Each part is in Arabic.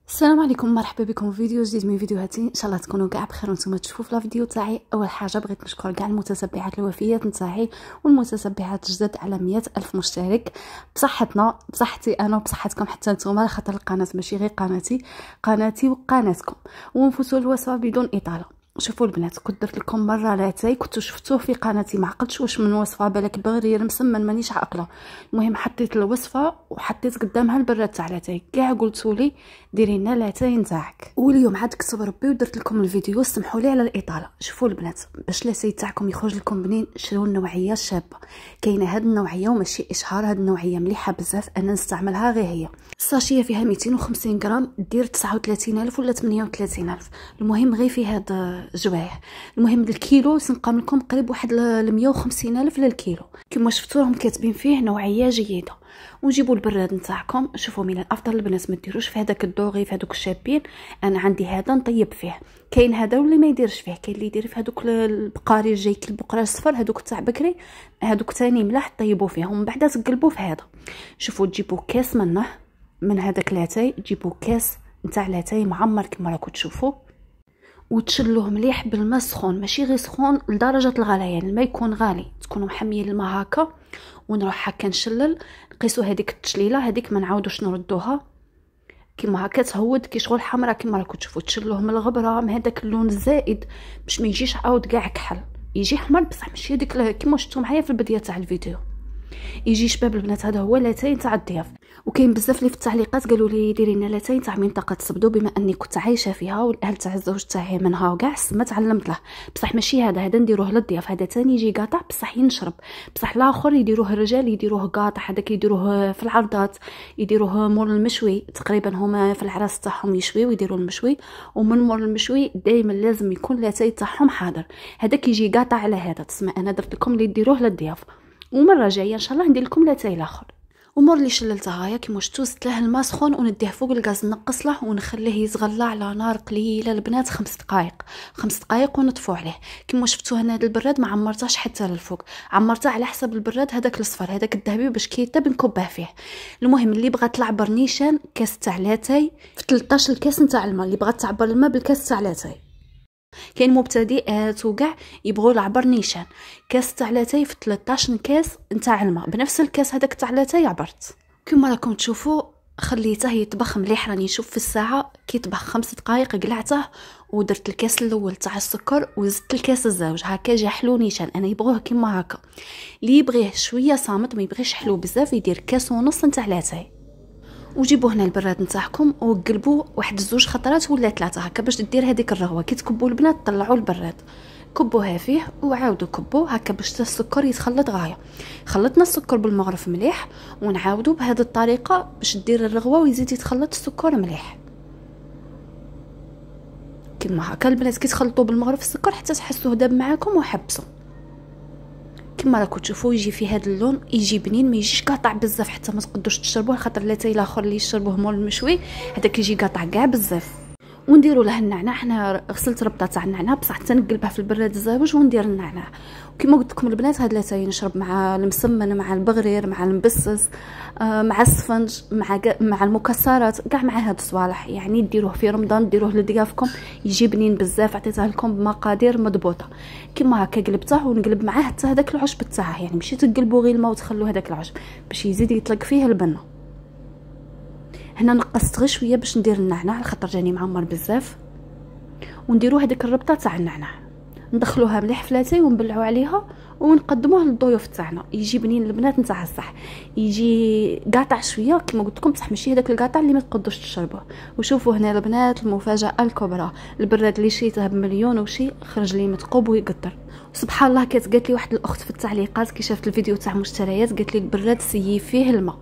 السلام عليكم، مرحبا بكم في فيديو جديد من فيديوهاتي. ان شاء الله تكونوا كاع بخير وانتم تشوفوا في الفيديو تاعي. اول حاجه بغيت نشكر كاع المتتبعات الوفيات نتاعي والمتتبعات الجدد على 100,000 مشترك بصحتنا، بصحتي انا وبصحتكم حتى نتوما، خاطر القناه ماشي غير قناتي وقناتكم. ونفوتوا الوصفه بدون اطاله. شوفوا البنات، كنت درت لكم مره لاتاي كنتو شفتوه في قناتي، ما عقلتش واش من وصفه، بالك بغرير مسمن مانيش عاقله. المهم حطيت الوصفه وحطيت قدامها البراد تاع لاتاي، كاع قلتولي ديري لنا لاتاي نتاعك. واليوم عاد كتب ربي ودرت لكم الفيديو، سمحوا لي على الاطاله. شوفوا البنات، باش لاتاي تاعكم يخرج لكم بنين شريو النوعيه الشابه. كاينه هاد النوعيه وماشي اشهار، هاد النوعيه مليحه بزاف، انا نستعملها غير هي. الساشيه فيها 250 غرام، دير 39,000 ولا 38,000، المهم غير في هاد جوايه. المهم الكيلو سنقام لكم قريب واحد 150,000 للكيلو. كما شفتوا راهم كاتبين فيه نوعيه جيده. ونجيبوا البراد نتاعكم. شوفوا، من الافضل البنات ما ديروش في هذاك الدوغي، في هذوك الشابين. انا عندي هذا نطيب فيه، كاين هذا واللي ما يديرش فيه، كاين اللي يدير في هذوك البقاري الجاي البقره الصفر، هذوك تاع بكري، هذوك ثاني ملاح طيبوا فيهم ومن بعد تقلبوا في هذا. شوفوا، تجيبوا كاس منه، من هذاك لاتاي تجيبوا كاس نتاع لاتاي معمر كما راكم تشوفوا، وتشلوه مليح بالماء سخون، ماشي غير سخون لدرجه الغليان، الماء يكون غالي، تكونوا محميين الماء هكا. ونروح هكا نشلل، نقيسوا هذيك التشليله هذيك، ما نعاودوش نردوها كيما هكا تهود كي شغل حمراء كيما راكم تشوفوا. تشلوه من الغبره، من هذاك اللون الزائد، باش ما يجيش عاود كاع كحل، يجي حمر بصح ماشي هذيك كيما شفتوا معايا في البدايه تاع الفيديو. يجي شباب البنات، هذا هو لاتاي تاع الضياف. وكاين بزاف اللي في التعليقات قالوا لي ديري لنا لاتاي تاع منطقه سبدو، بما اني كنت عايشه فيها والاهل تاع الزوج تاعي منها وكاع ما تعلمت له. بصح ماشي هذا نديروه للضياف، هذا ثاني يجي قاطع بصح ينشرب. بصح الاخر يديروه الرجال، يديروه قاطع، هذاك يديروه في العرضات، يديروه مور المشوي. تقريبا هما في العراس تاعهم يشوي ويديروا المشوي، ومن مور المشوي دائما لازم يكون لاتاي تاعهم حاضر. هذاك يجي قاطع على هذا. تسمع، انا درت لكم اللي ديروه للضياف، ومره جايه ان شاء الله ندير لكم لاتاي الاخر. ومور اللي شللتها هيا كيما شفتوا، زدت له الماء سخون ونديه فوق الغاز، نقص له ونخليه يزغلى على نار قليله البنات 5 دقائق. 5 دقائق ونطفو عليه. كيما شفتوا هنا هذا البراد ما عمرتهش حتى للفوق، عمرته على حسب البراد هذاك الصفر، هذاك الذهبي باش كي يطيب نكبه فيه. المهم اللي بغات العبر نيشان كاس تاع لاتاي في 13 الكاس نتاع الماء، اللي بغات تعبر الماء بالكاس تاع لاتاي. كاين مبتدئات وكاع يبغوا العبر نيشان، كاس تاع لاتاي في 13 كاس نتاع الماء، بنفس الكاس هذاك تاع لاتاي عبرت. كما راكم تشوفوا خليته يطبخ مليح، راني نشوف في الساعه كي طبخ 5 دقائق قلعته، ودرت الكاس الاول تاع السكر وزدت الكاس الزوج، هكا جا حلو نيشان. انا يبغوه كيما هكا، اللي يبغيه شويه صامت ما يبغيش حلو بزاف يدير كاس ونص نتاع لاتاي. وجيبوا هنا البراد نتاعكم وقلبوا واحد 2 خطرات ولا 3 هكا باش دير هذيك الرغوه. كي تكبوا البنات طلعوا البراد، كبوها فيه وعاودوا كبوه هكا باش السكر يتخلط غايه. خلطنا السكر بالمغرف مليح، ونعاودوا بهذه الطريقه باش دير الرغوه ويزيد يتخلط السكر مليح كيما هكا. البنات كي تخلطوا بالمغرف السكر حتى تحسوه داب معاكم وحبسوا. كما راكم تشوفوا يجي في هذا اللون، يجي بنين، ما يجيش قاطع بزاف حتى ما تقدوش تشربوه، خاطر لاتاي الاخر اللي يشربوه مول المشوي هذاك يجي قاطع كاع بزاف. ونديروا له النعناع، حنا غسلت ربطه تاع النعناع بصح تنقلبها في البراد الزاوج وندير النعناع. وكما قلت لكم البنات، هاد لاتاي نشرب مع المسمن، مع البغرير، مع المبسس، مع السفنج، مع المكسرات، كاع مع هاد الصوالح. يعني ديروه في رمضان، ديروه لضيافكم، يجي بنين بزاف. عطيتها لكم بمقادير مضبوطه. كما هكا قلبته ونقلب معاه حتى هذاك العشب تاعه، يعني ماشي تقلبوا غير الماء وتخلوا هذاك العشب باش يزيد يطلق فيه البنه. هنا نقصت غير شويه باش ندير النعناع خاطر جاني معمر بزاف. ونديروا هذيك الربطه تاع النعناع، ندخلوها مليح في لاتاي ونبلعوا عليها ونقدموه للضيوف تاعنا. يجي بنين البنات نتاع الصح، يجي قاطع شويه كما قلت لكم بصح ماشي هذاك القاطع اللي ما تقدوش تشربوه. وشوفوا هنا البنات المفاجاه الكبرى، البراد اللي شريته بمليون وشي خرج لي متقوب ويقدر. سبحان الله، كانت قالت لي واحد الاخت في التعليقات كي شافت الفيديو تاع مشتريات، قالت لي البراد سيي فيه الماء،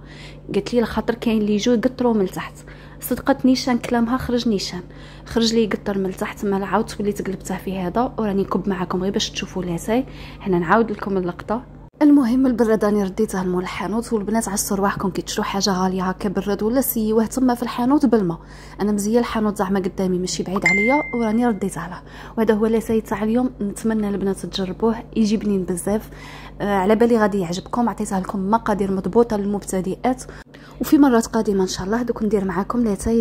قالت لي لخاطر كاين اللي يجوا يقطروا من تحت. صدقت نيشان كلامها، خرج نيشان، خرج لي قطر من تحت. ما عاودت وليت قلبته في هذا وراني نكب معكم غير باش تشوفوا لاتاي. هنا نعاود لكم اللقطه. المهم البراد راني رديتها لمول الحانوت، والبنات عسوا رواحكم كي تشرو حاجه غاليه هكا براد ولا سيوه تما في الحانوت بالما. انا مزيه الحانوت زعما قدامي ماشي بعيد عليا وراني رديتها له. وهذا هو لاساي تاع اليوم، نتمنى البنات تجربوه يجي بنين بزاف. على بالي غادي يعجبكم. عطيتها لكم مقادير مضبوطه للمبتدئات، وفي مرات قادمه ان شاء الله دوك ندير معاكم لاتاي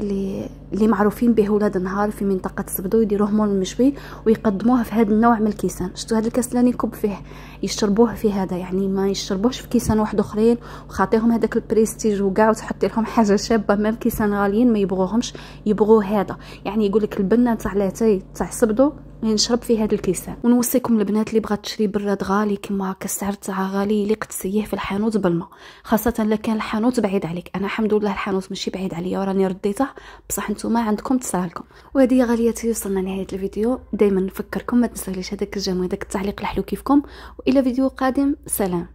اللي معروفين به ولاد النهار في منطقه السبدو، يديروه مول المشوي ويقدموه في هذا النوع من الكيسان. شفتوا هذا الكاس اللي نكب فيه يشربوه في هذا، يعني ما يشربوش في كيسان واحد اخرين وخاطيهم هذاك البريستيج وكاع، وتحطي لهم حاجه شابه. ميم كيسان غاليين ما يبغوهمش، يبغوا هذا. يعني يقول لك البنه تاع لاتاي تاع السبدو نشرب في هذا الكيسان. ونوصيكم البنات اللي بغات تشري براد غالي كيما هكا السعر تاعها غالي يليق تسييه في الحانوت بالما، خاصه الا كان الحانوت بعيد عليك. انا الحمد لله الحانوت ماشي بعيد عليا وراني رديته، بصح نتوما عندكم تصرالكم. وهذه غالياتي وصلنا لنهايه الفيديو. دائما نفكركم ما تنساوليش هذاك الجيم وهذاك التعليق الحلو كيفكم، والى فيديو قادم. سلام.